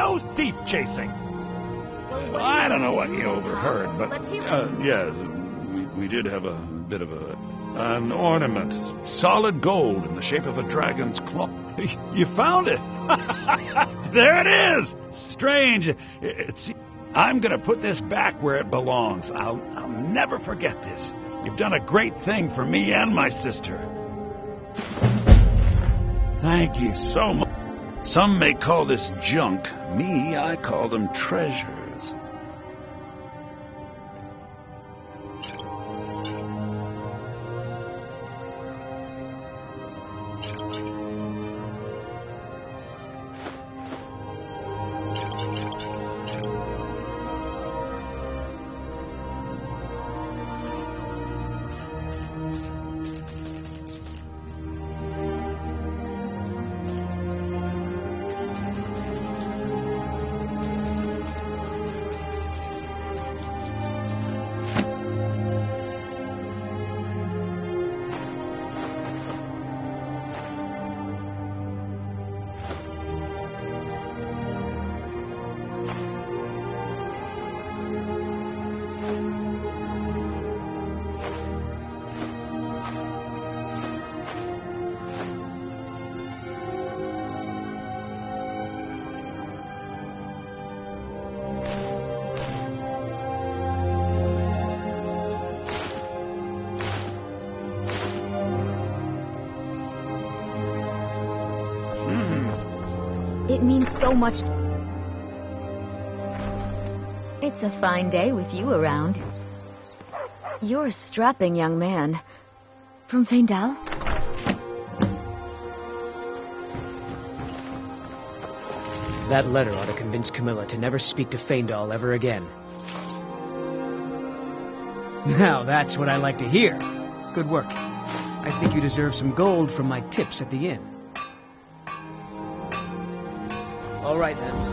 No thief chasing. Well, what I don't know what you overheard, but Let's hear it. yeah, we did have a bit of an ornament, solid gold in the shape of a dragon's claw. You found it. There it is. Strange. I'm gonna put this back where it belongs. I'll never forget this. You've done a great thing for me and my sister. Thank you so much. Some may call this junk. Me, I call them treasures. It means so much. It's a fine day with you around. You're a strapping young man. From Feindal? That letter ought to convince Camilla to never speak to Feindal ever again. Now that's what I like to hear. Good work. I think you deserve some gold from my tips at the inn. All right, then.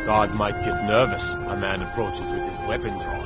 Guard might get nervous. A man approaches with his weapon drawn.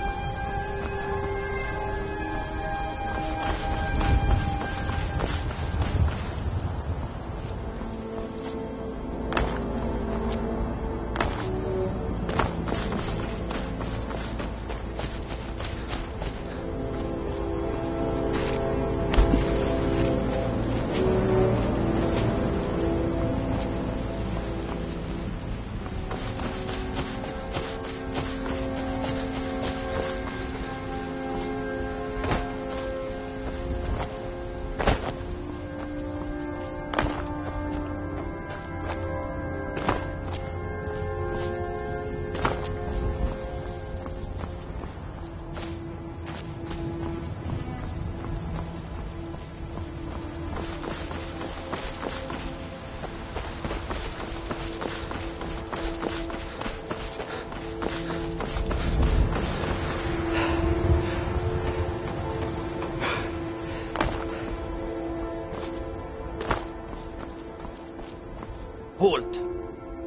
Halt!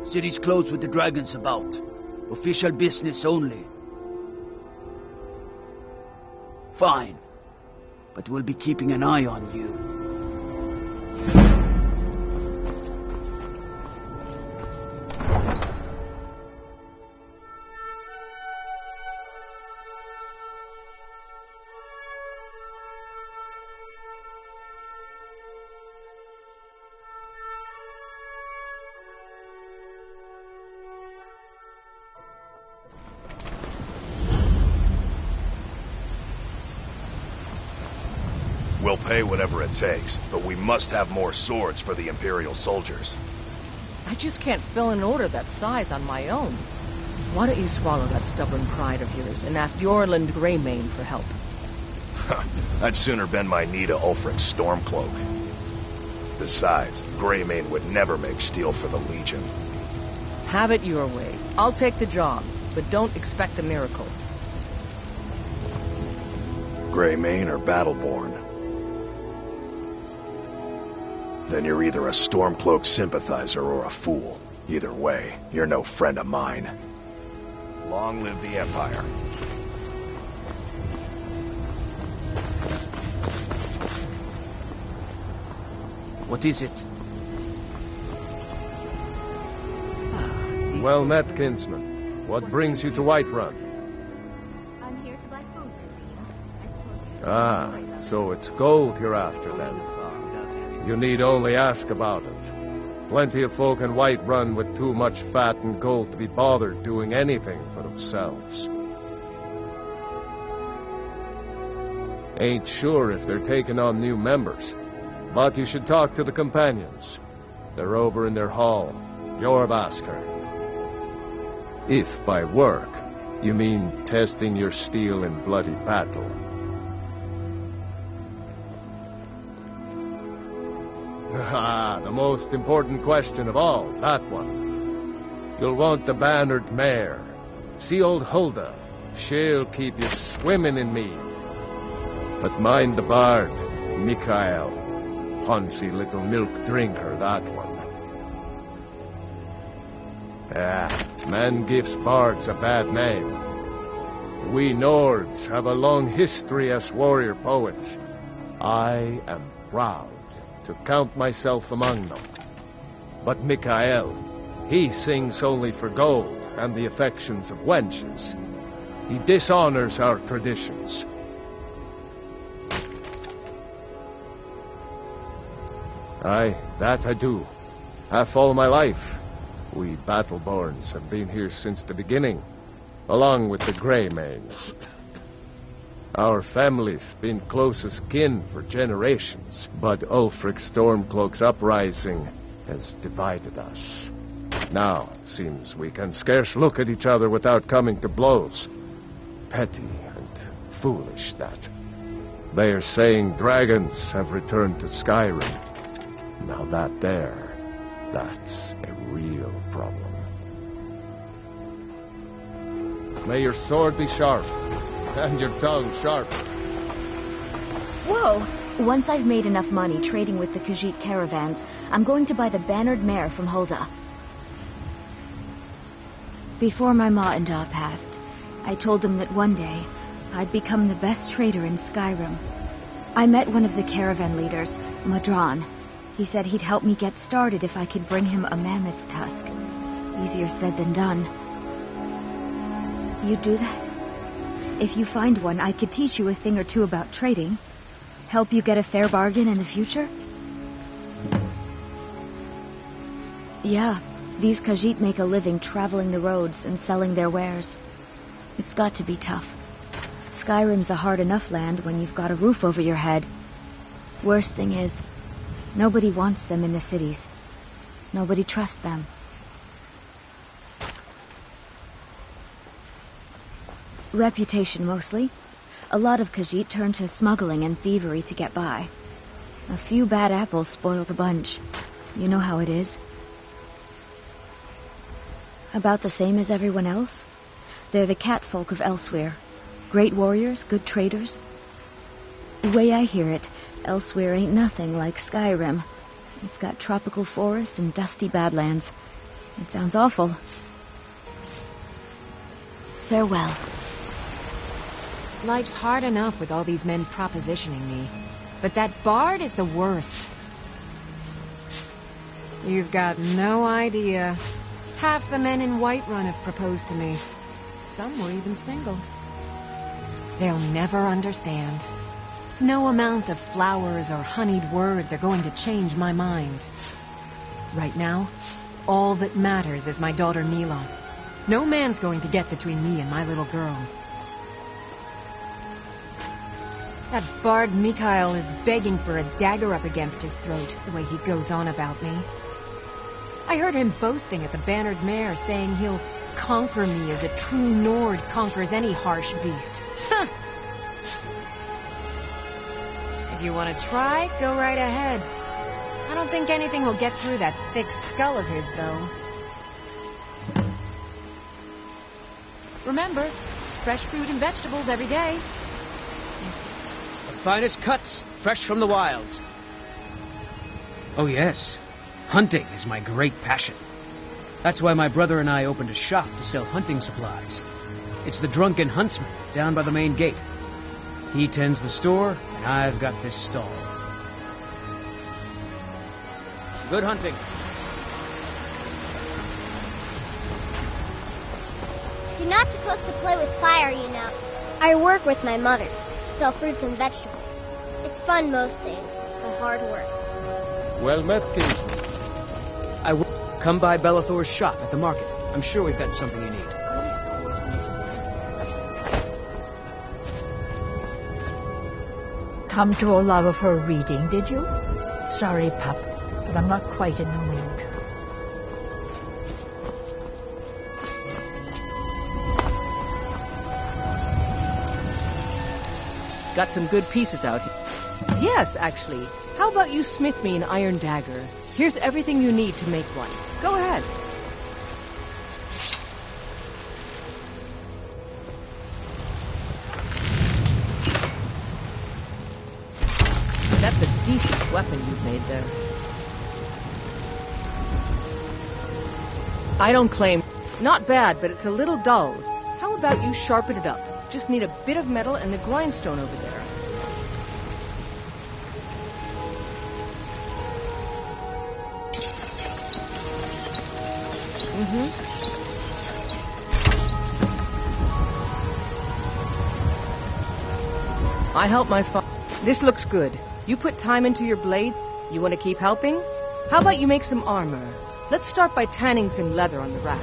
City's closed with the dragons about. Official business only. Fine. But we'll be keeping an eye on you. We'll pay whatever it takes, but we must have more swords for the Imperial soldiers. I just can't fill an order that size on my own. Why don't you swallow that stubborn pride of yours and ask Yorland Greymane for help? I'd sooner bend my knee to Ulfric's Stormcloak. Besides, Greymane would never make steel for the Legion. Have it your way. I'll take the job, but don't expect a miracle. Greymane or Battleborn? Then you're either a Stormcloak sympathizer or a fool. Either way, you're no friend of mine. Long live the Empire. What is it? Well met, kinsman. What brings you to Whiterun? I'm here to buy food, I suppose you... Ah, so it's gold you're after, then. You need only ask about it. Plenty of folk in Whiterun with too much fat and gold to be bothered doing anything for themselves. Ain't sure if they're taking on new members, but you should talk to the companions. They're over in their hall, Jorvaskr. If by work, you mean testing your steel in bloody battle. Ah, the most important question of all, that one. You'll want the bannered mare. See old Hulda. She'll keep you swimming in mead. But mind the bard, Mikael. Poncy little milk drinker, that one. Man gives bards a bad name. We Nords have a long history as warrior poets. I am proud to count myself among them. But Mikael, he sings only for gold and the affections of wenches. He dishonors our traditions. Aye, that I do. Half all my life. We Battleborns have been here since the beginning, along with the Greymanes. Our family's been close as kin for generations, but Ulfric Stormcloak's uprising has divided us. Now, seems we can scarce look at each other without coming to blows. Petty and foolish, that. They are saying dragons have returned to Skyrim. Now that's a real problem. May your sword be sharp, and your tongue sharp. Whoa! Once I've made enough money trading with the Khajiit caravans, I'm going to buy the bannered mare from Hulda. Before my ma and Da passed, I told them that one day I'd become the best trader in Skyrim. I met one of the caravan leaders, Madron. He said he'd help me get started if I could bring him a mammoth tusk. Easier said than done. You'd do that? If you find one, I could teach you a thing or two about trading. Help you get a fair bargain in the future? Yeah, these Khajiit make a living traveling the roads and selling their wares. It's got to be tough. Skyrim's a hard enough land when you've got a roof over your head. Worst thing is, nobody wants them in the cities. Nobody trusts them. Reputation, mostly. A lot of Khajiit turn to smuggling and thievery to get by. A few bad apples spoil the bunch. You know how it is. About the same as everyone else. They're the catfolk of Elsewhere. Great warriors, good traders. The way I hear it, Elsewhere ain't nothing like Skyrim. It's got tropical forests and dusty badlands. It sounds awful. Farewell. Life's hard enough with all these men propositioning me. But that bard is the worst. You've got no idea. Half the men in Whiterun have proposed to me. Some were even single. They'll never understand. No amount of flowers or honeyed words are going to change my mind. Right now, all that matters is my daughter Mila. No man's going to get between me and my little girl. That bard Mikhail is begging for a dagger up against his throat, the way he goes on about me. I heard him boasting at the Bannered Mare, saying he'll conquer me as a true Nord conquers any harsh beast. Huh. If you want to try, go right ahead. I don't think anything will get through that thick skull of his, though. Remember, fresh fruit and vegetables every day. The finest cuts, fresh from the wilds. Oh yes, hunting is my great passion. That's why my brother and I opened a shop to sell hunting supplies. It's the Drunken Huntsman down by the main gate. He tends the store, and I've got this stall. Good hunting. You're not supposed to play with fire, you know. I work with my mother, sell fruits and vegetables. It's fun most days, but hard work. Well met, kinsman. Come by Bellathor's shop at the market. I'm sure we've got something you need. Come to a love of her reading, did you? Sorry, pup, but I'm not quite in the mood. Got some good pieces out here. Yes, actually. How about you smith me an iron dagger? Here's everything you need to make one. Go ahead. That's a decent weapon you've made there. I don't claim. Not bad, but it's a little dull. How about you sharpen it up? Just need a bit of metal and the grindstone over there. I help my father. This looks good. You put time into your blade. You want to keep helping? How about you make some armor? Let's start by tanning some leather on the rack.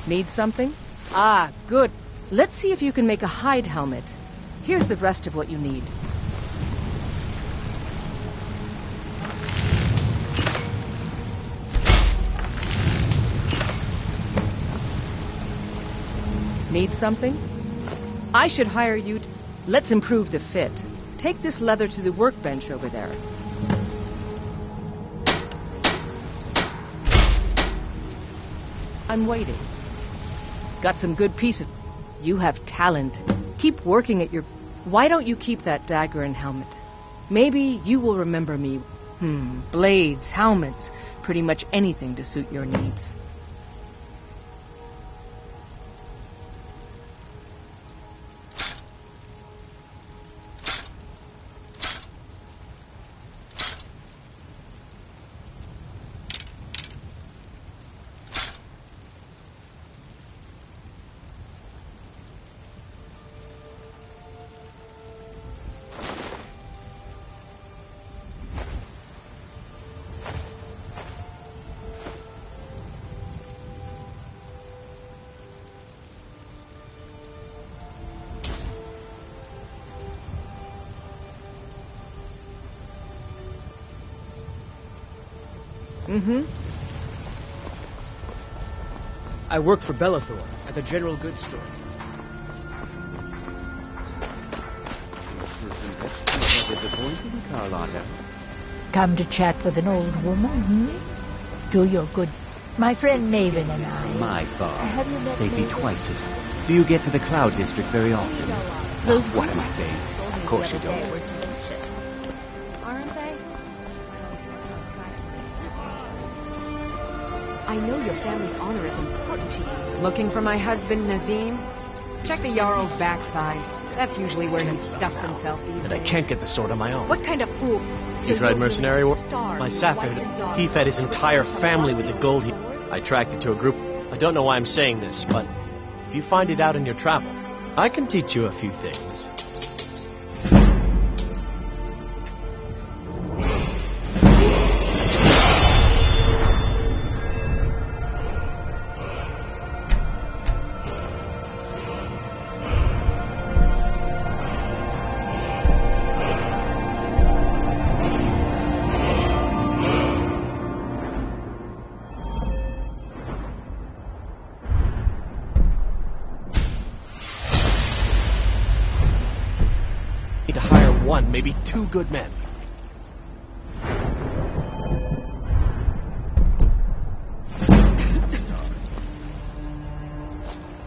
Need something? Ah, good. Let's see if you can make a hide helmet. Here's the rest of what you need. Need something? I should hire you to... Let's improve the fit. Take this leather to the workbench over there. I'm waiting. Got some good pieces. You have talent. Keep working at your... Why don't you keep that dagger and helmet? Maybe you will remember me. Blades, helmets, pretty much anything to suit your needs. I work for Bellathor at the General Goods Store. come to chat with an old woman, Do your good. My friend Maven and I... My thought. Have you met They'd be Maven? twice as... Do you get to the Cloud District very often? Those What am I saying? Of course you don't. were delicious. Aren't they? I know your family's honor is important to you. Looking for my husband, Nazim? Check the Jarl's backside. That's usually where he stuffs himself these days. And I can't get the sword on my own. What kind of fool? You tried mercenary work? My Sapphire, he fed his entire family with the gold I tracked it to a group. I don't know why I'm saying this, but if you find it out in your travel, I can teach you a few things. To hire one, maybe two good men.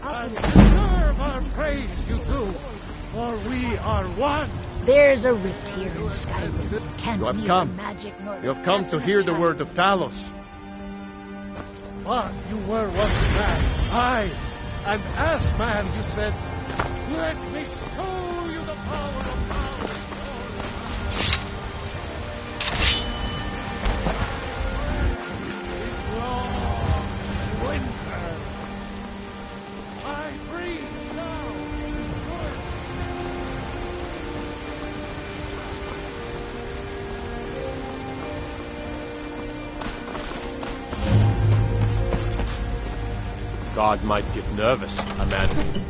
And deserve our praise you do, for we are one. There's a rift here in Skyrim. Can't You have neither come. magic nor You have come to hear the word of Talos. But you were once man. And as man you said, let me show you the power of power. This long winter, I breathe now. God might get nervous, a man.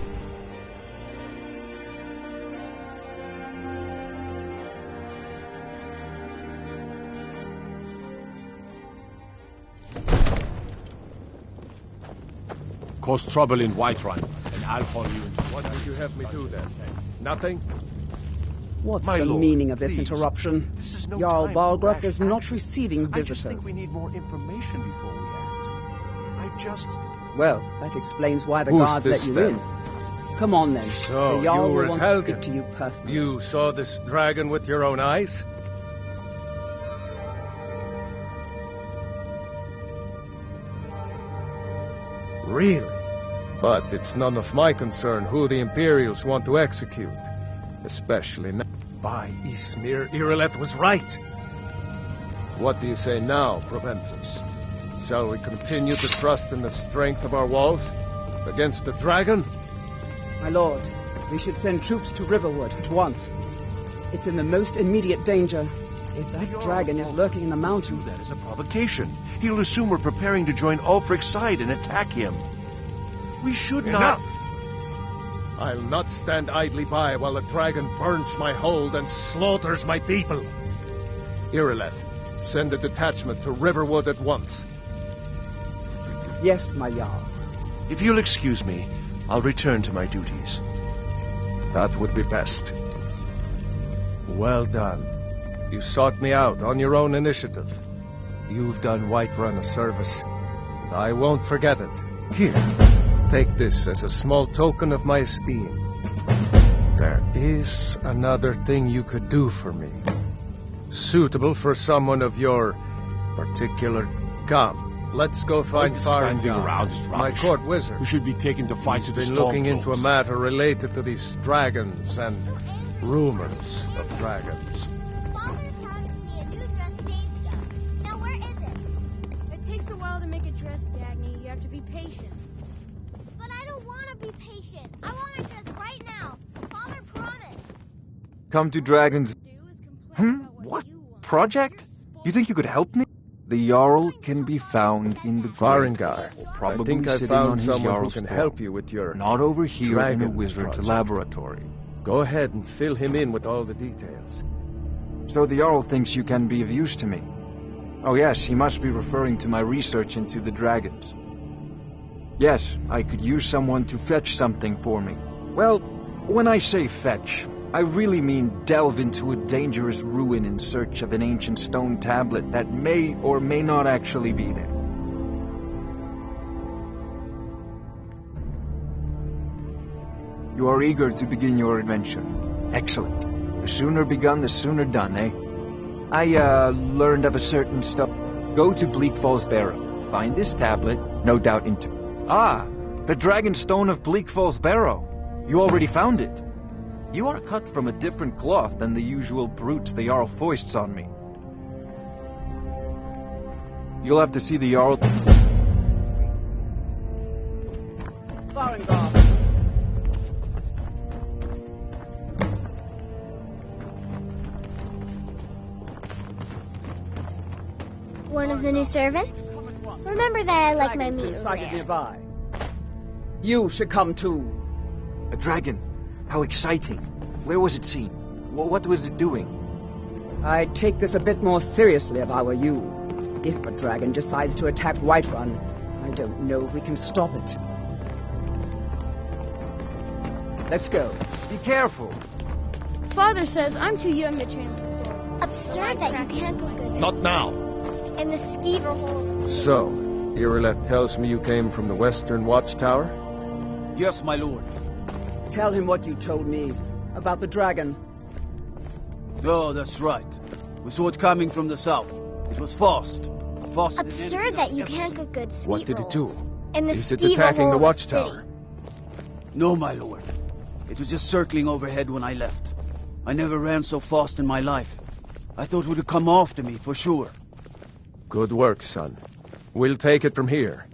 Cause trouble in Whiterun, and I'll follow you into... What would you have me do then? Nothing? What's My the lord, meaning of this please. interruption? This is no Jarl time for Balgruuf rash is not action. receiving I visitors. just think we need more information before we act. Well, that explains why the Who's guards this, let you then? in. Come on then. So, the Jarl you were will want at to speak Helgen. to you personally. You saw this dragon with your own eyes? Really? But it's none of my concern who the Imperials want to execute. Especially now. By Ismir, Irileth was right. What do you say now, Proventus? Shall we continue to trust in the strength of our walls? Against the dragon? My lord, we should send troops to Riverwood at once. It's in the most immediate danger. If that dragon is lurking in the mountains... That is a provocation. He'll assume we're preparing to join Ulfric's side and attack him. We should not... I'll not stand idly by while the dragon burns my hold and slaughters my people. Irileth, send a detachment to Riverwood at once. Yes, my Jarl. If you'll excuse me, I'll return to my duties. That would be best. Well done. You sought me out on your own initiative. You've done Whiterun a service, and I won't forget it. Here, take this as a small token of my esteem. There is another thing you could do for me. Suitable for someone of your particular gum. Let's go find Standing Faringar, around is my rubbish. court wizard. We should be taken to fight to the He's been looking into a Stormcloaks. matter related to these dragons and rumors of dragons. Father promised me a new dress days ago. Now where is it? It takes a while to make a dress, Dagny. You have to be patient. But I don't want to be patient. I want a dress right now. Father promised. Come to Dragons... What? Project? You think you could help me? The Jarl can be found in the Faringar. probably I think I sitting on found his someone who Jarl's can throne. help you with your Not over here in a dragon wizard's project. laboratory. Go ahead and fill him in with all the details. So the Jarl thinks you can be of use to me. Oh yes, he must be referring to my research into the dragons. Yes, I could use someone to fetch something for me. Well, when I say fetch, I really mean delve into a dangerous ruin in search of an ancient stone tablet that may or may not actually be there. You are eager to begin your adventure. Excellent. The sooner begun, the sooner done, eh? I learned of a certain stuff. Go to Bleak Falls Barrow. Find this tablet, no doubt into... Ah! The Dragon Stone of Bleak Falls Barrow. You already found it. You are cut from a different cloth than the usual brutes the Jarl foists on me. You'll have to see the Jarl... Farengar. One of the new servants? Remember that I like my meat Sighted rare. nearby. You should come too. A dragon. How exciting. Where was it seen? What was it doing? I'd take this a bit more seriously if I were you. If a dragon decides to attack Whiterun, I don't know if we can stop it. Let's go. Be careful. Father says I'm too young to train with the sword. Absurd that you can't go good. Not now. In the skeever hole. So, Irileth tells me you came from the Western Watchtower? Yes, my lord. Tell him what you told me about the dragon. Oh, that's right. We saw it coming from the south. It was fast. Faster than Absurd that you can't get good sweet What did it do? rolls. In the Is it skeever attacking hole the of Watchtower? No, my lord. It was just circling overhead when I left. I never ran so fast in my life. I thought it would come after me, for sure. Good work, son. We'll take it from here.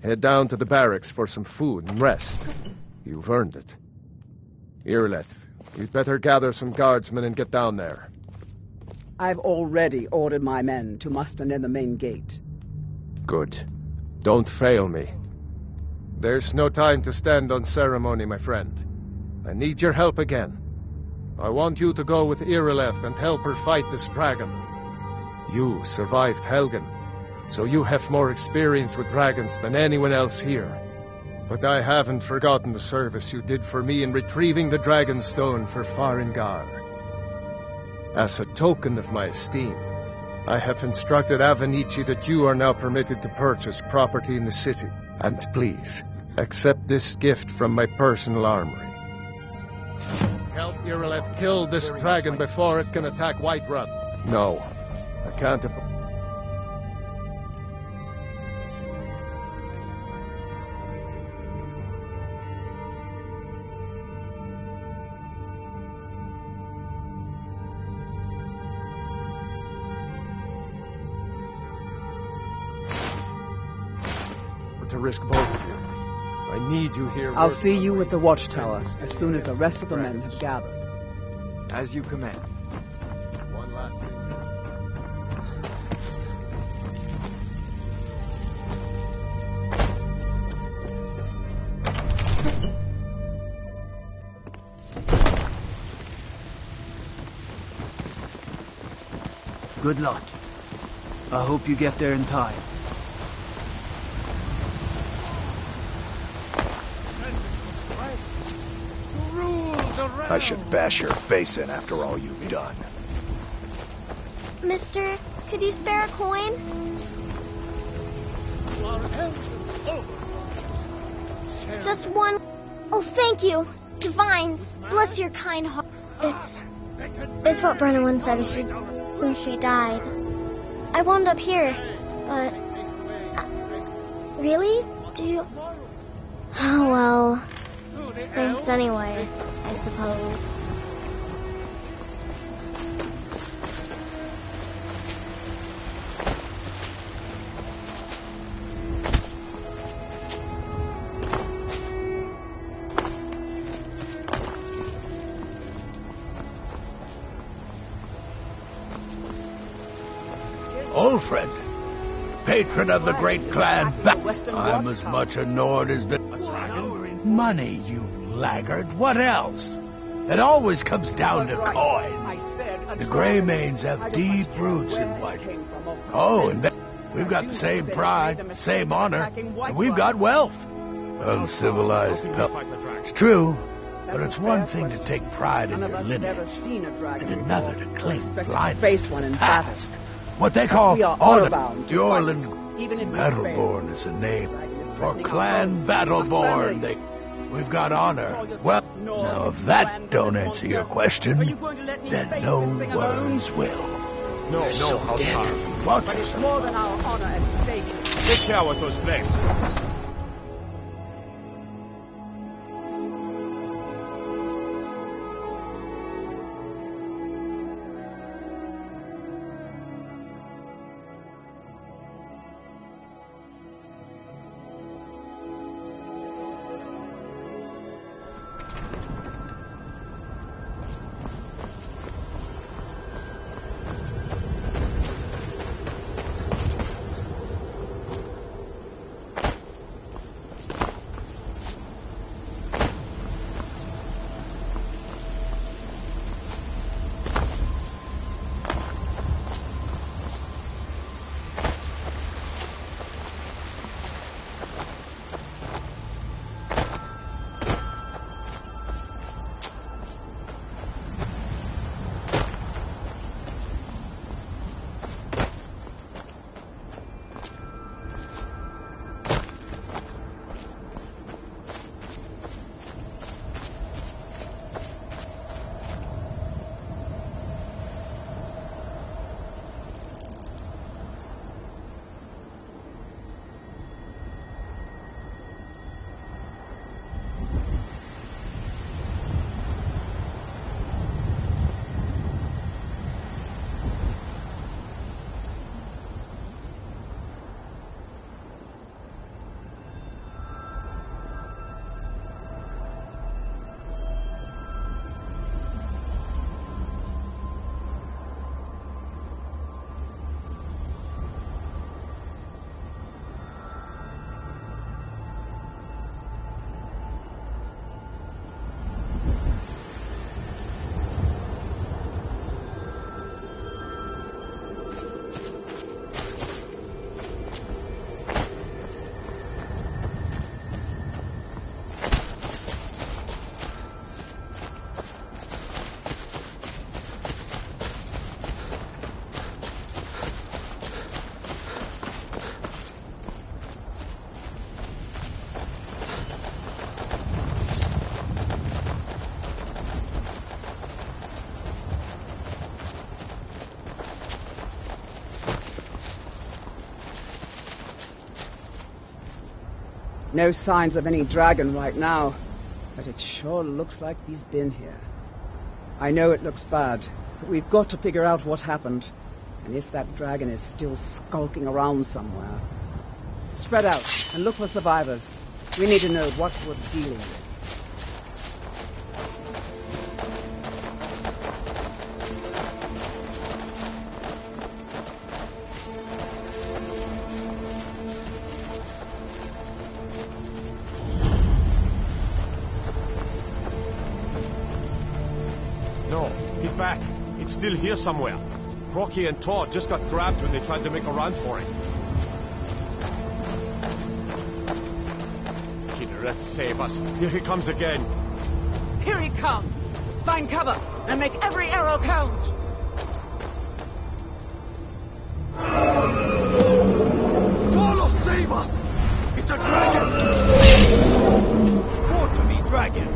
Head down to the barracks for some food and rest. You've earned it. Irileth, you'd better gather some guardsmen and get down there. I've already ordered my men to muster near the main gate. Good. Don't fail me. There's no time to stand on ceremony, my friend. I need your help again. I want you to go with Irileth and help her fight this dragon. You survived Helgen, so you have more experience with dragons than anyone else here. But I haven't forgotten the service you did for me in retrieving the Dragon Stone for Farengar. As a token of my esteem, I have instructed Avenici that you are now permitted to purchase property in the city. And please, accept this gift from my personal armory. Help Irileth kill this dragon before it can attack Whiterun. No, I can't afford... to risk both of you. I need you here. I'll see you at the Watchtower as soon as the rest of the men have gathered. As you command. One last thing. Good luck. I hope you get there in time. I should bash your face in after all you've done. Mister, could you spare a coin? Just one. Oh, thank you. Divines, bless your kind heart. It's what Brennan said since she died. I wound up here, but... really? Do you... Oh, well... Thanks anyway, I suppose. Old friend, patron of the great clan, I'm as much a Nord as the dragon. Money, you laggard. What else? It always comes down to coin. The Greymanes have deep roots in White. Oh, and we've got the same pride, same honor, and we've got wealth. Uncivilized pelf. It's true. But it's one thing to take pride in None of your us have ever lineage, seen a dragon and another to cling expected to blindly face to one the in battle. past. What they call We are honor-bound to Orland fight, even if we Battleborn fail. is a name for threatening our Clan homes, Battleborn. our We've got honor. Well, now if that don't answer your question, then no words will. No, They're so Housecarl. dead. Watch But it's yourself. more than our honor at stake. Take care with those flames. No signs of any dragon right now, but it sure looks like he's been here. I know it looks bad, but we've got to figure out what happened, and if that dragon is still skulking around somewhere. Spread out and look for survivors. We need to know what we're dealing with. No, get back. It's still here somewhere. Rocky and Todd just got grabbed when they tried to make a run for it. Kinneret, save us. Here he comes again. Here he comes! Find cover and make every arrow count! Carlos, save us! It's a dragon! Born to be dragon!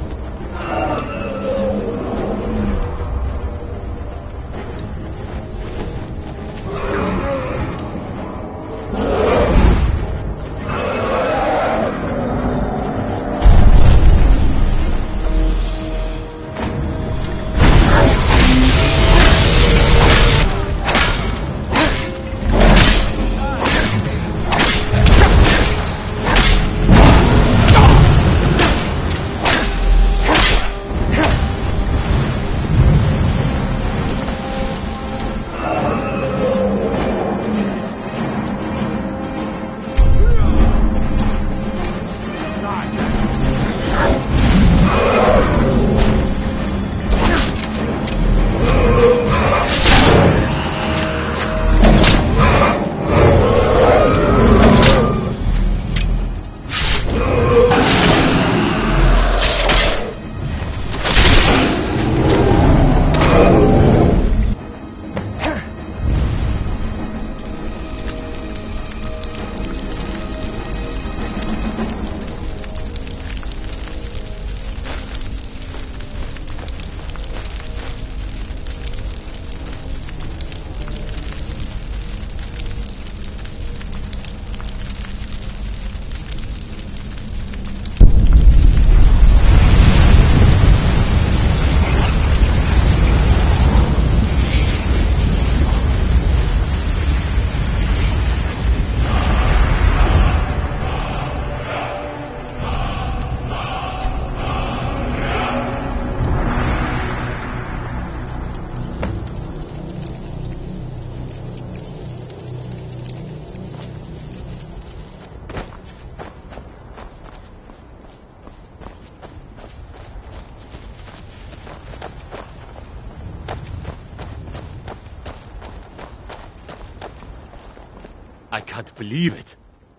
I can't believe it.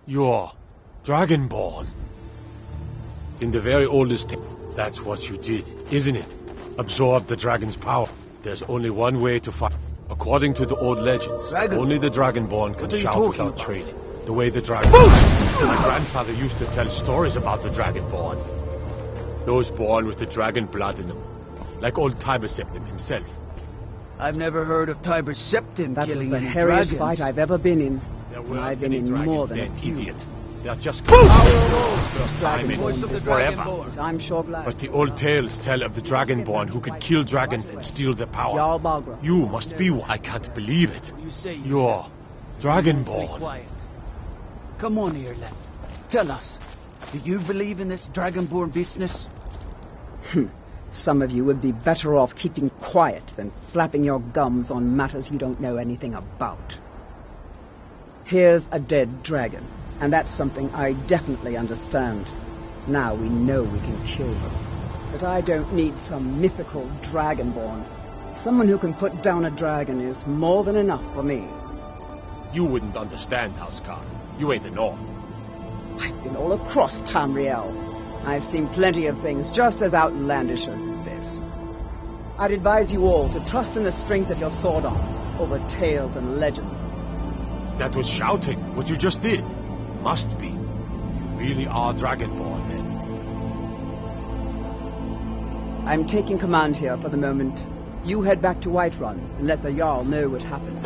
You're Dragonborn. In the very oldest tale, that's what you did, isn't it? Absorb the dragon's power. There's only one way to fight. According to the old legends, only the Dragonborn can shout without training. The way the dragon... My grandfather used to tell stories about the Dragonborn. Those born with the dragon blood in them. Like old Tiber Septim himself. I've never heard of Tiber Septim That was killing the any hairiest dragons. fight I've ever been in. There And weren't I've been any in more dragons than a then, few. idiot. They're just First time in Voice of the forever. Dragonborn. I'm sure glad. But the old tales tell of the Dragonborn who could kill dragons and steal their power. Jarl Balgruuf. You must be one. I can't believe it. You say You're Be Dragonborn. quiet. Come on here, lad. Tell us, do you believe in this Dragonborn business? Some of you would be better off keeping quiet than flapping your gums on matters you don't know anything about. Here's a dead dragon, and that's something I definitely understand. Now we know we can kill them. But I don't need some mythical dragonborn. Someone who can put down a dragon is more than enough for me. You wouldn't understand, Housecar. You ain't a Norn. I've been all across Tamriel. I've seen plenty of things just as outlandish as this. I'd advise you all to trust in the strength of your sword arm over tales and legends. That was shouting, what you just did. Must be. You really are Dragonborn, then. I'm taking command here for the moment. You head back to Whiterun and let the Jarl know what happened.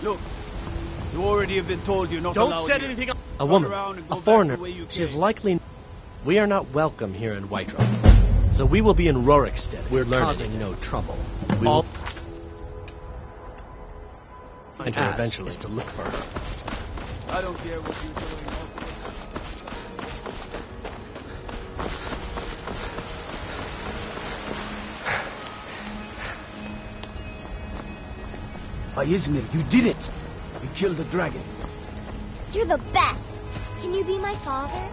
Look, you already have been told you're not Don't allowed set here. anything up. A Turn woman, around and go a back foreigner. the way you She's came. likely... We are not welcome here in Whiterun. So we will be in Rorikstead. We're causing no trouble. We will find her eventually. Is to look for her. I don't care what you're doing. Ismir, you did it! You killed the dragon. You're the best. Can you be my father?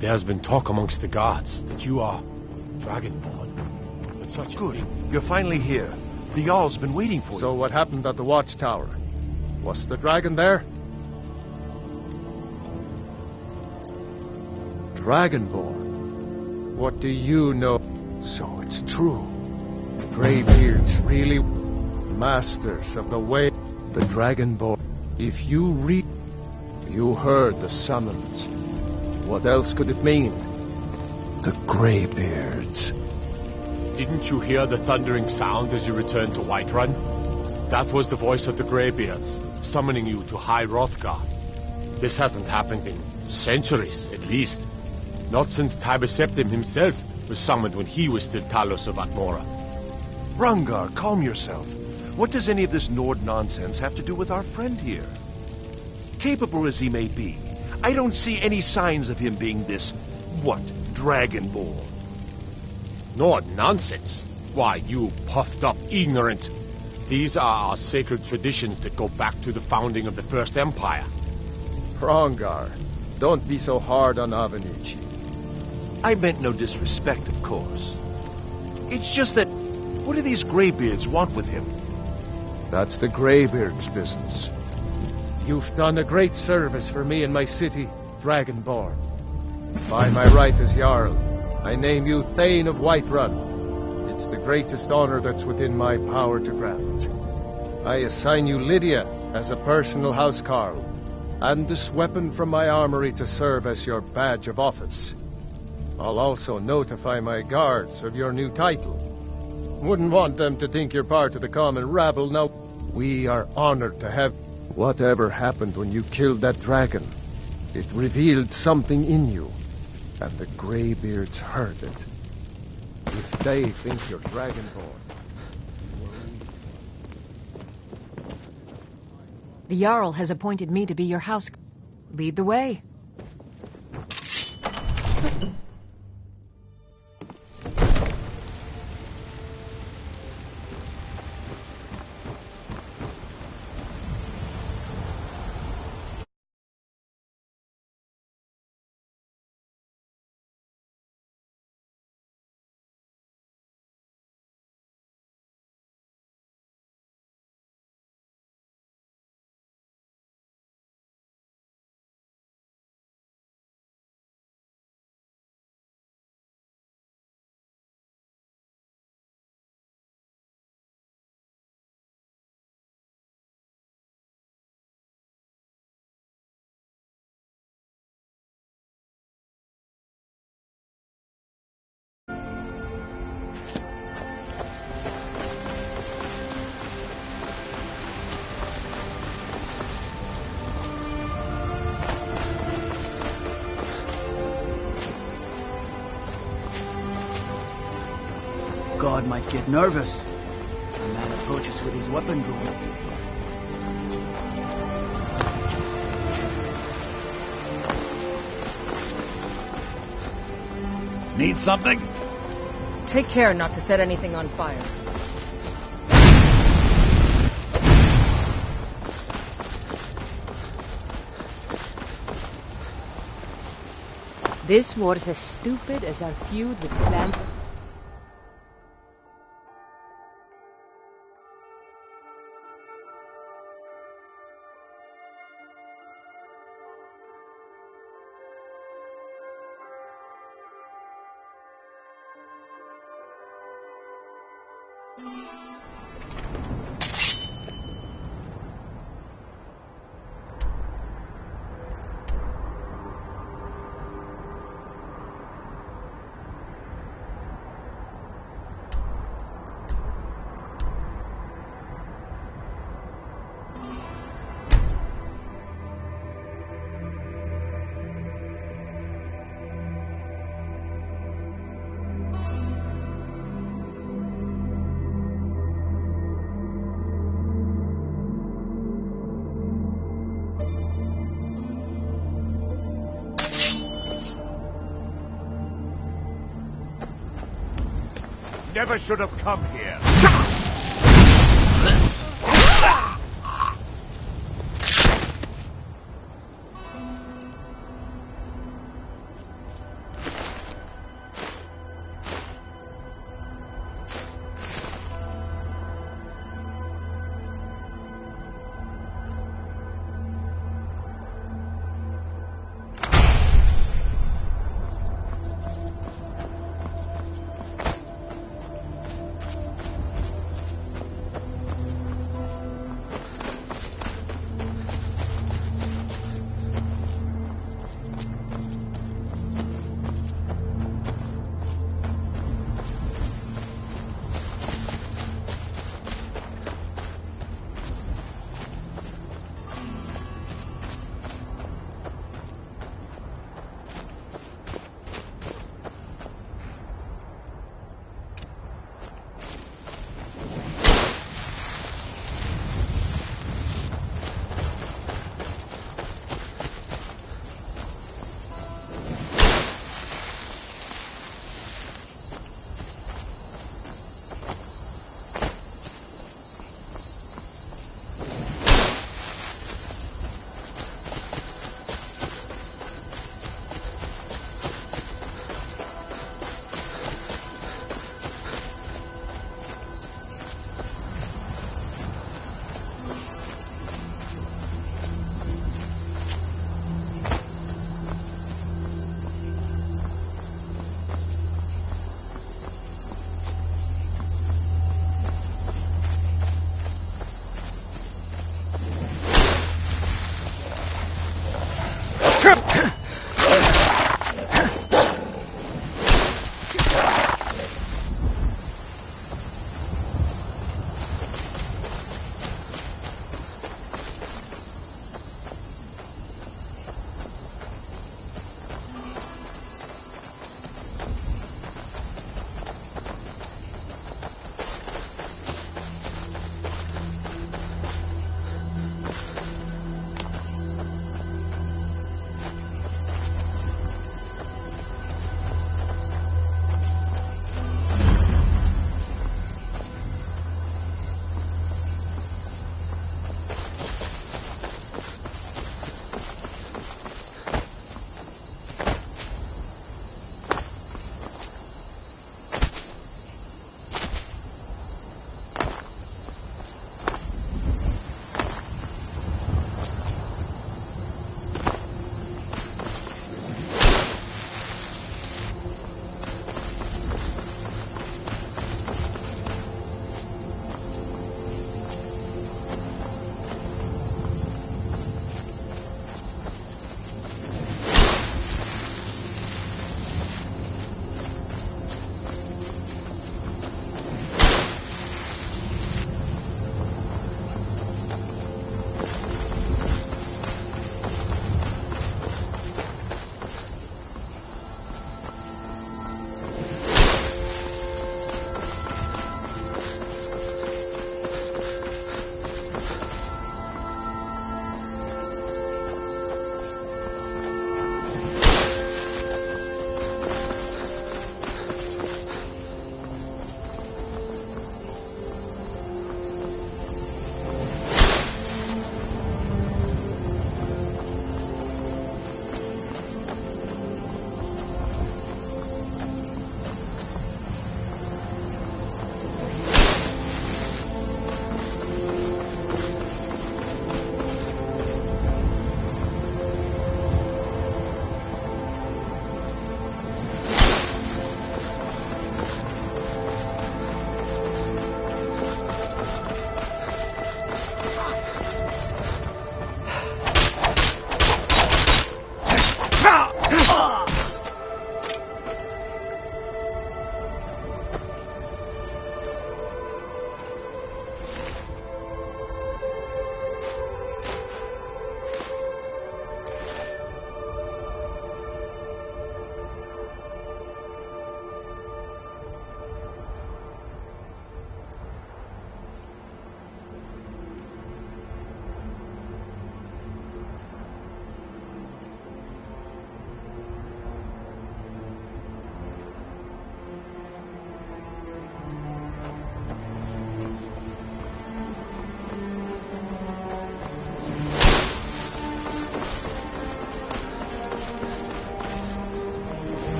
There has been talk amongst the gods that you are Dragonborn. But such Good. You're finally here. The Jarl's been waiting for you. So what happened at the watchtower? Was the dragon there? Dragonborn? What do you know? So it's true. The Greybeards really masters of the way. The Dragonborn. If you read... You heard the summons. What else could it mean? The Greybeards. Didn't you hear the thundering sound as you returned to Whiterun? That was the voice of the Greybeards. summoning you to High Hrothgar. This hasn't happened in centuries, at least. Not since Tiber Septim himself was summoned when he was still Talos of Atmora. Rungar, calm yourself. What does any of this Nord nonsense have to do with our friend here? Capable as he may be, I don't see any signs of him being this, Dragonborn. Nord nonsense? Why, you puffed up ignorant. These are our sacred traditions that go back to the founding of the First Empire. Hrongar, don't be so hard on Avenici. I meant no disrespect, of course. It's just that, what do these Greybeards want with him? That's the Greybeards' business. You've done a great service for me and my city, Dragonborn. By my right as Jarl, I name you Thane of Whiterun. It's the greatest honor that's within my power to grant. I assign you Lydia as a personal housecarl, and this weapon from my armory to serve as your badge of office. I'll also notify my guards of your new title. Wouldn't want them to think you're part of the common rabble. Now, we are honored to have... Whatever happened when you killed that dragon, it revealed something in you, and the Greybeards heard it. If they think you're Dragonborn... The Jarl has appointed me to be your house. Lead the way. God might get nervous. A man approaches with his weapon drawn. Need something? Take care not to set anything on fire. This war's as stupid as our feud with Clan... Never should have come here.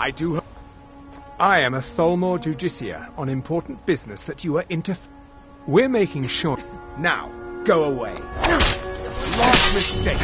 I do. I am a Tholmor Judicia on important business that you are We're making sure. Now, go away. Large mistake.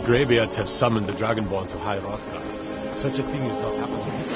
Greybeards have summoned the Dragonborn to High Hrothgar. Such a thing is not happening.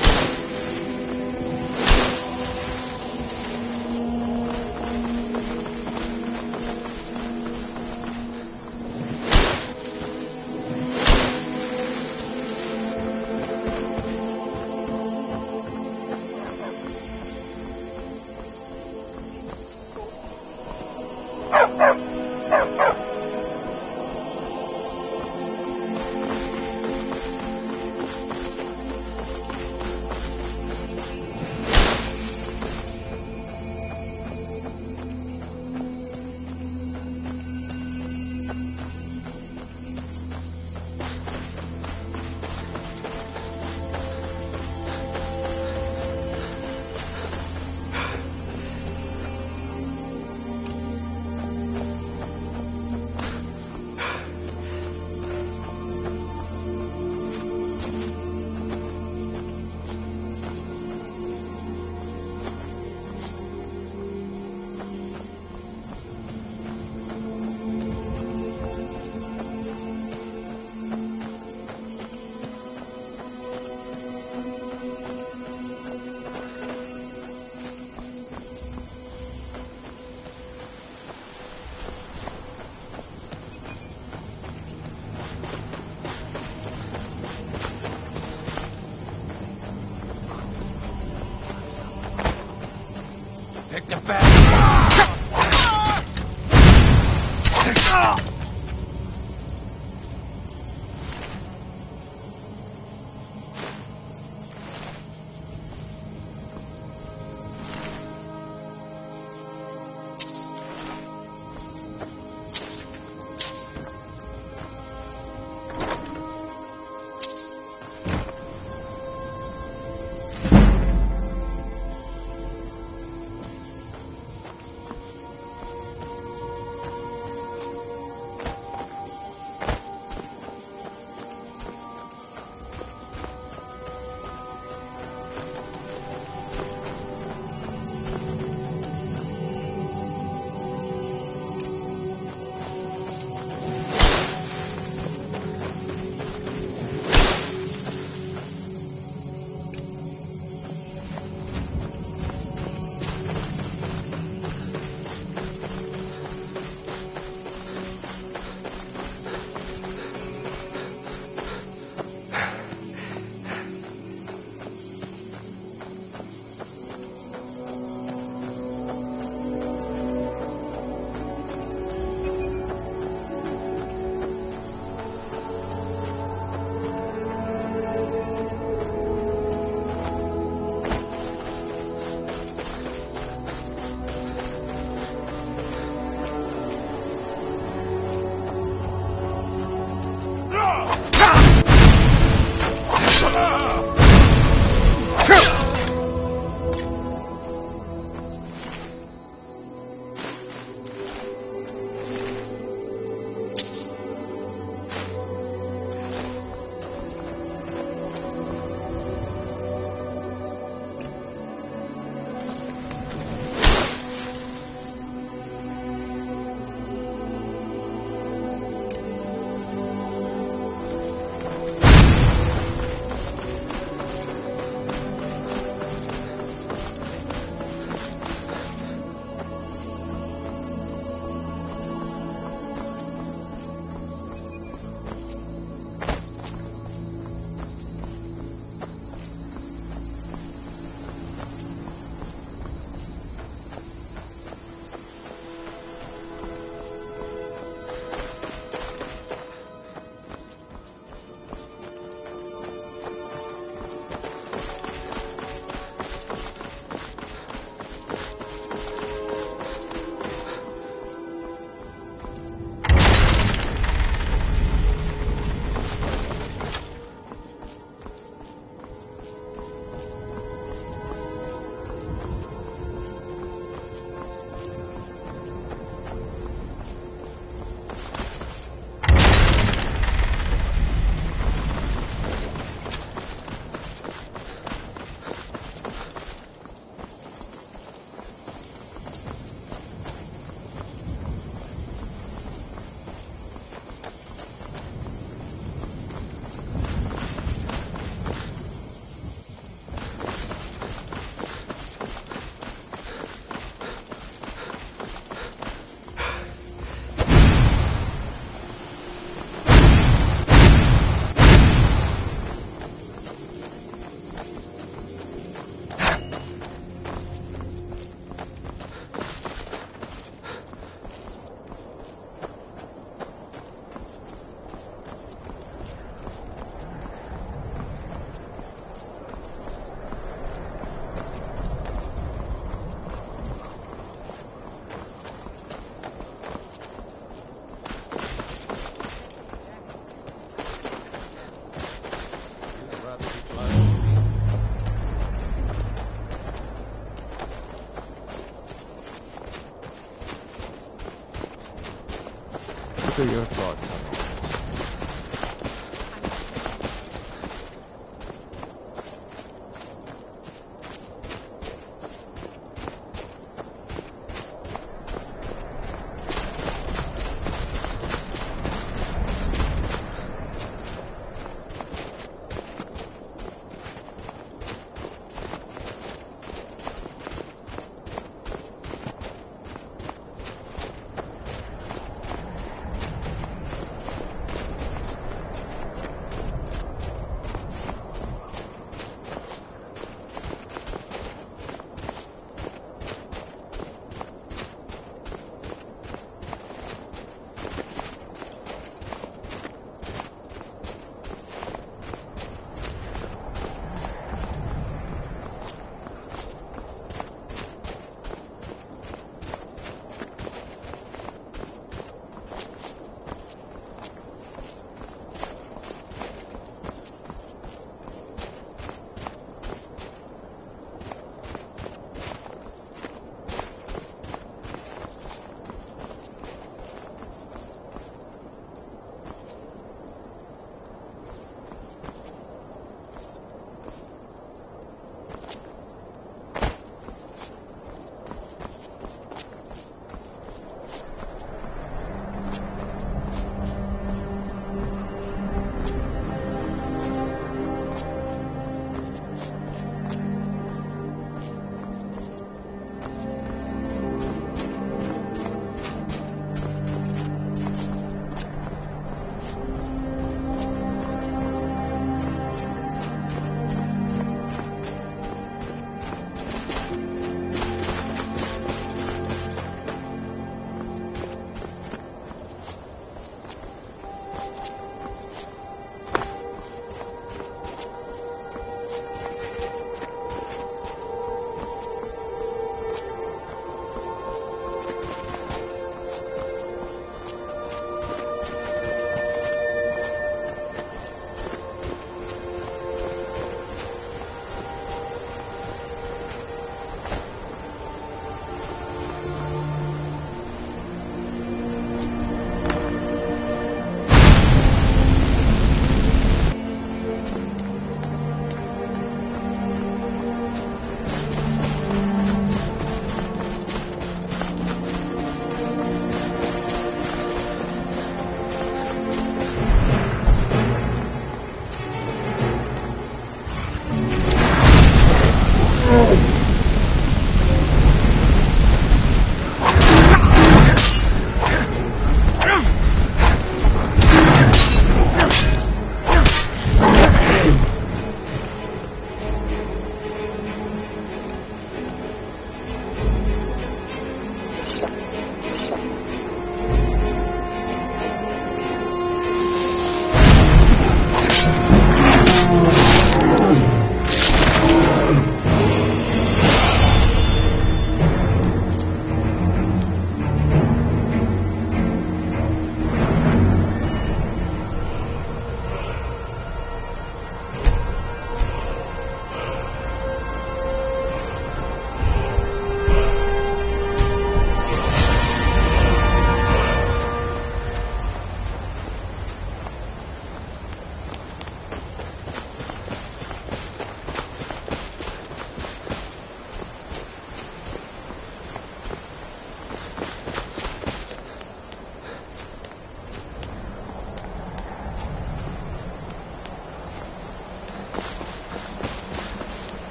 are your thoughts on all this?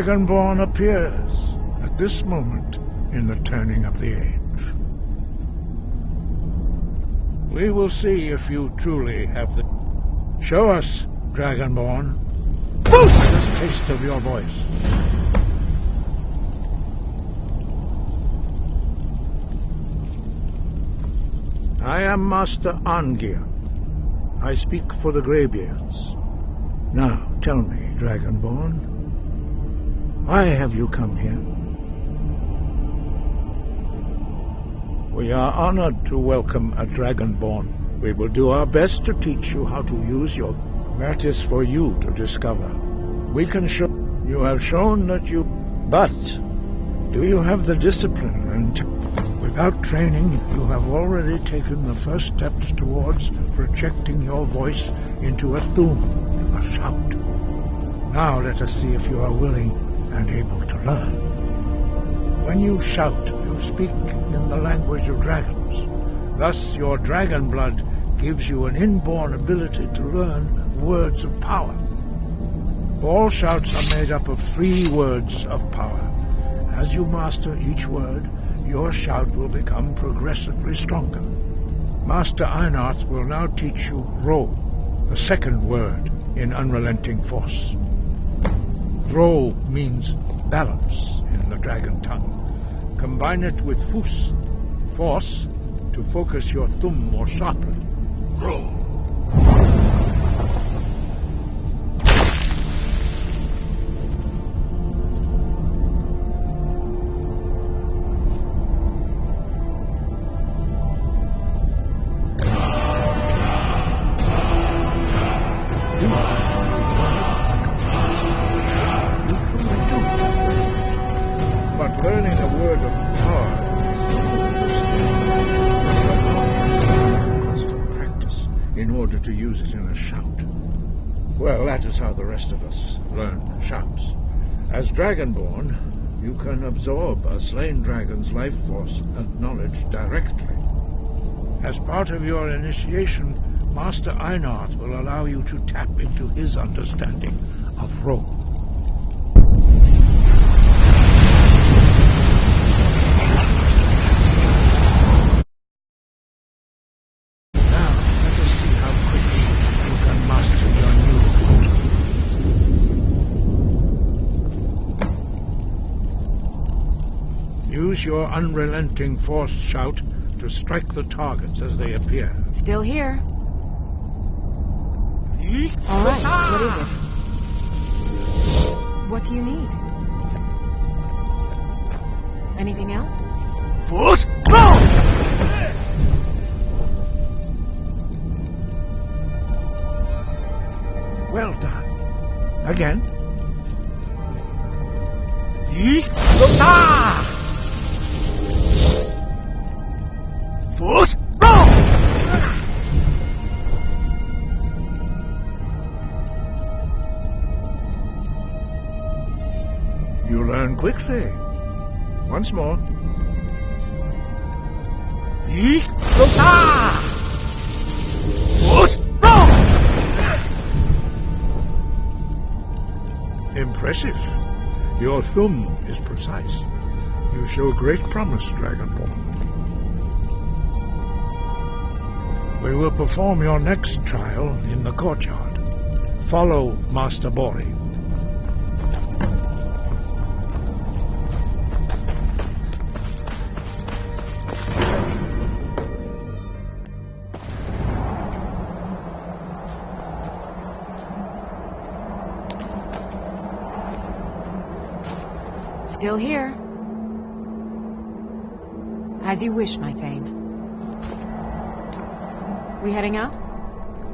Dragonborn appears at this moment in the turning of the age. We will see if you truly have the... Show us, Dragonborn. Boost this taste of your voice. I am Master Angir. I speak for the Greybeards. Now, tell me, Dragonborn, why have you come here? We are honored to welcome a Dragonborn. We will do our best to teach you how to use your... That is for you to discover. We can show... You have shown that you... But, do you have the discipline and... Without training, you have already taken the first steps towards projecting your voice into a thum, a shout. Now let us see if you are willing and able to learn. When you shout, you speak in the language of dragons. Thus, your dragon blood gives you an inborn ability to learn words of power. All shouts are made up of 3 words of power. As you master each word, your shout will become progressively stronger. Master Einarth will now teach you Ro, the second word in Unrelenting Force. Ro means balance in the dragon tongue. Combine it with Fus, force, to focus your thumb more sharply. Ro. As Dragonborn, you can absorb a slain dragon's life force and knowledge directly. As part of your initiation, Master Einarth will allow you to tap into his understanding of Ro. Use your unrelenting force shout to strike the targets as they appear. Still here. All right, what is it? What do you need? Anything else? Force, go! Well done. Again. Force, roll! You learn quickly. Once more. Force, roll! Impressive. Your thumb is precise. You show great promise, Dragonborn. We will perform your next trial in the courtyard. Follow Master Bori. Still here. As you wish, my Thane. We heading out?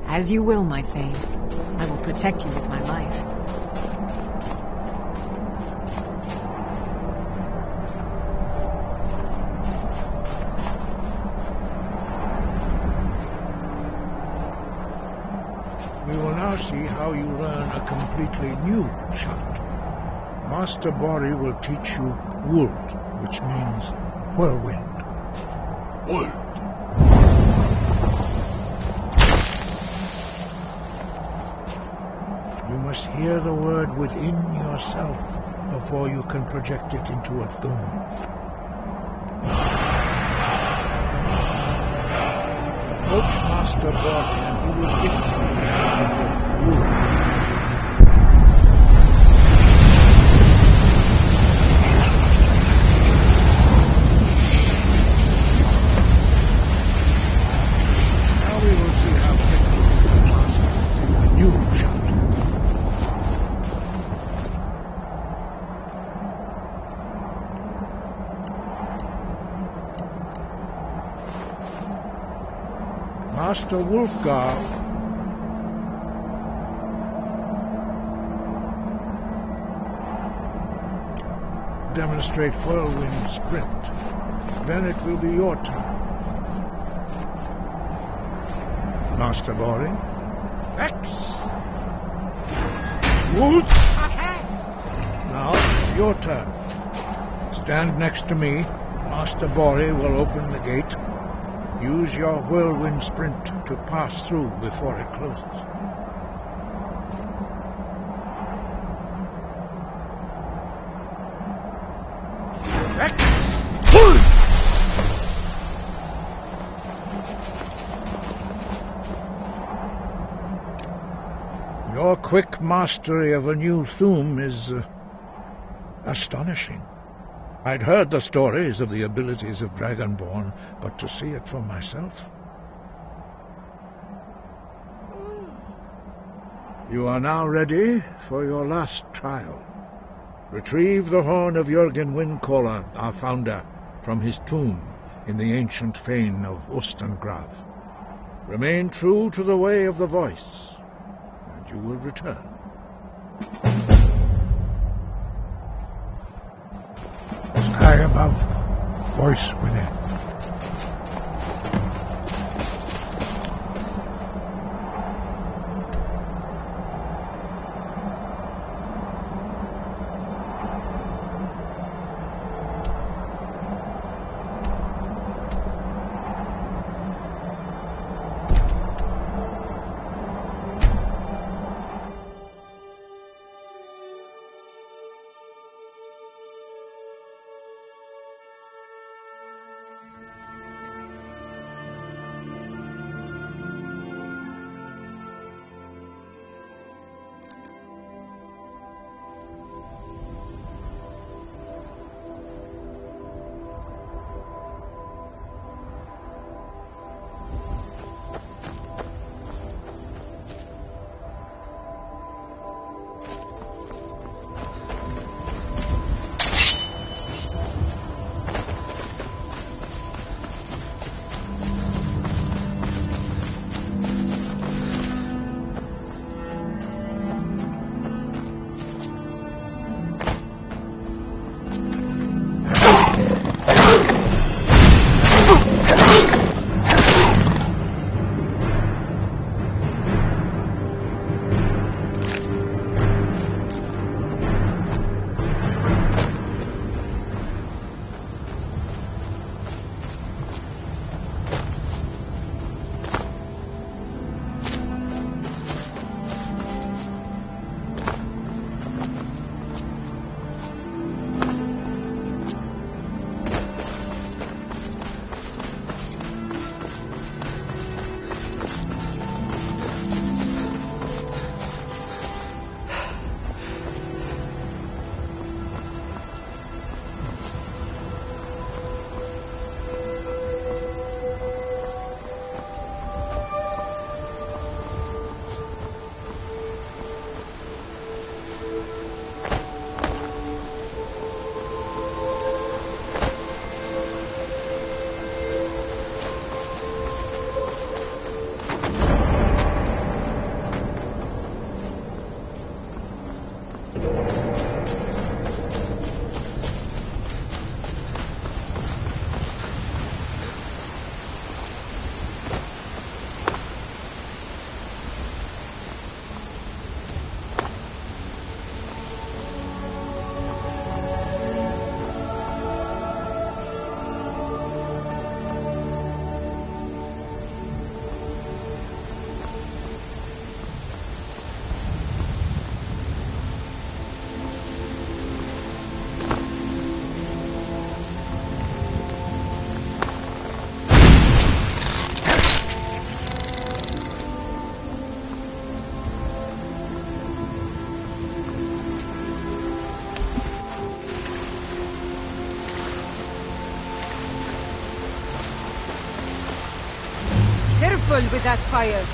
As you will, my Thane. I will protect you with my life. We will now see how you learn a completely new shout. Master Bori will teach you Wuld, which means whirlwind. Wuld. You must hear the word within yourself before you can project it into a tomb. Approach Master Body and he will gift you with magic wood. Master Wolfgar demonstrate whirlwind sprint. Then it will be your turn. Master Bori. X. Wolf. Now it's your turn. Stand next to me. Master Bori will open the gate. Use your whirlwind sprint to pass through before it closes. Your quick mastery of a new Thuum is astonishing. I'd heard the stories of the abilities of Dragonborn, but to see it for myself... You are now ready for your last trial. Retrieve the horn of Jürgen Windcaller, our founder, from his tomb in the ancient fane of Ostengrav. Remain true to the way of the voice, and you will return. Sky above, voice within. careful with that fire.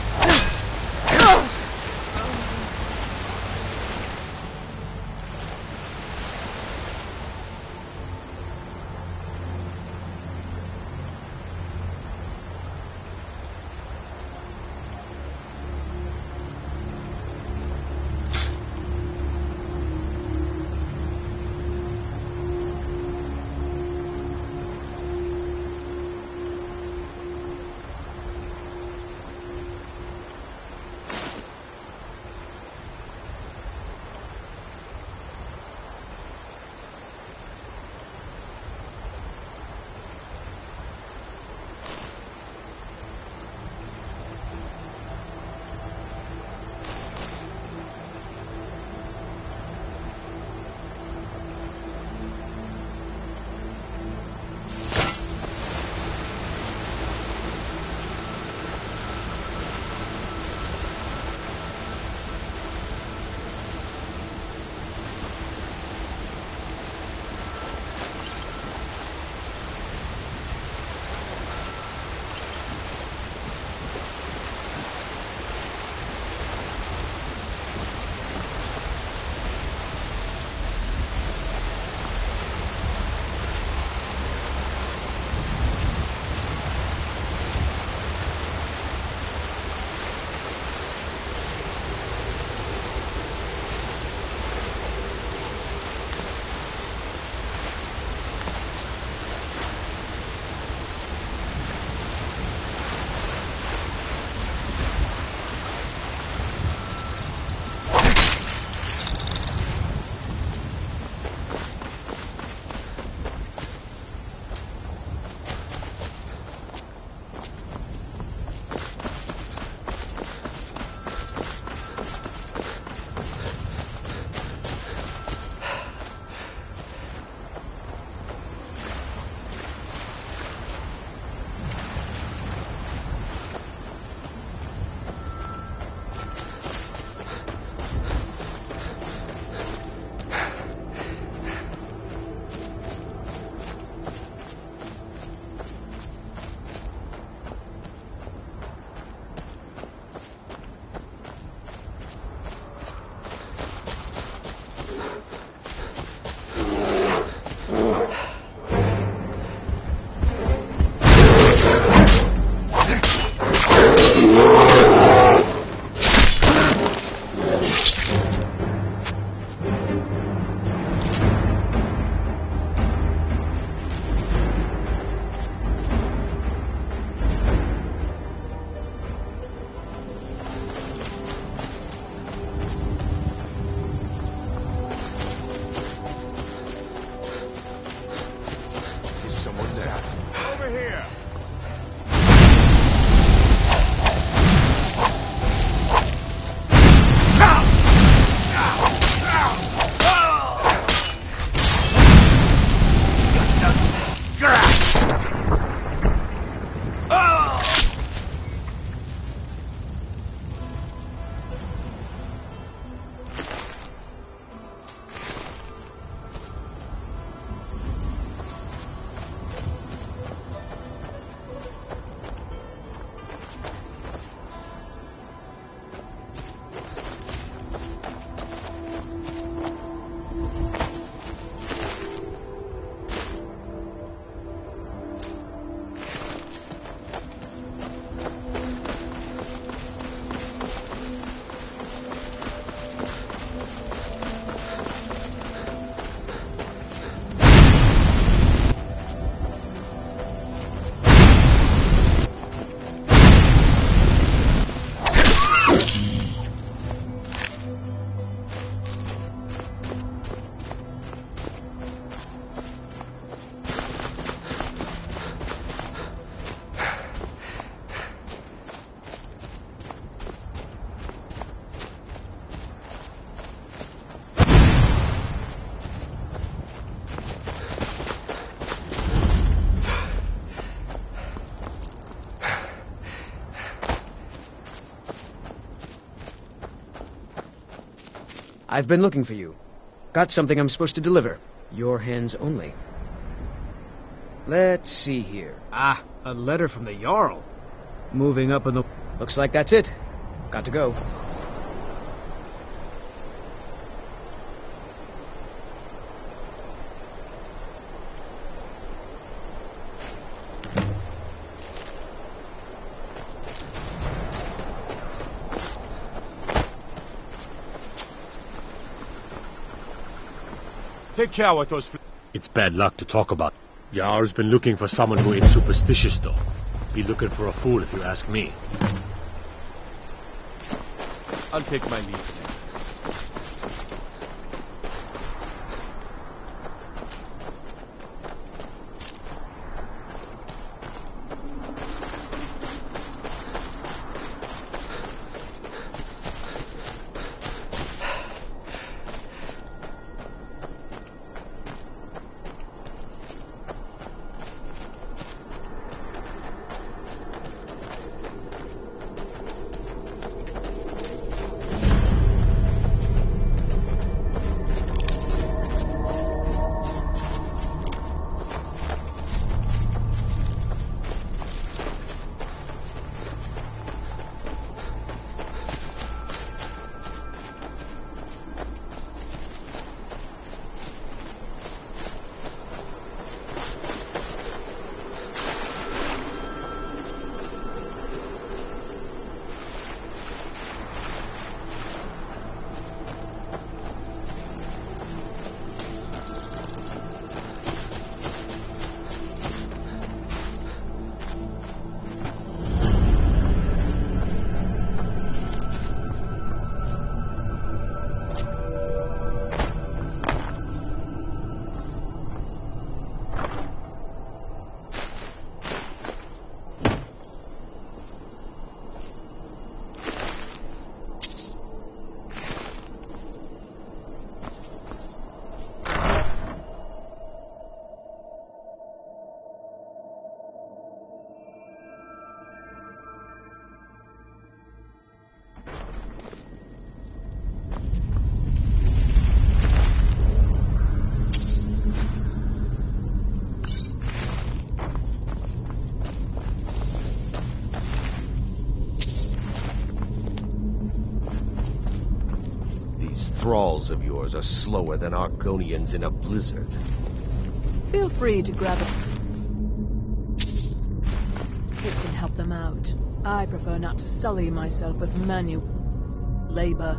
I've been looking for you. Got something I'm supposed to deliver. Your hands only. Let's see here. Ah, a letter from the Jarl. Moving up in the... Looks like that's it. Got to go. Take care with those... It's bad luck to talk about. Yar's been looking for someone who ain't superstitious, though. Be looking for a fool if you ask me. I'll take my leave. Thralls of yours are slower than Argonians in a blizzard. Feel free to grab it. It can help them out. I prefer not to sully myself with manual labor.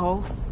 asshole.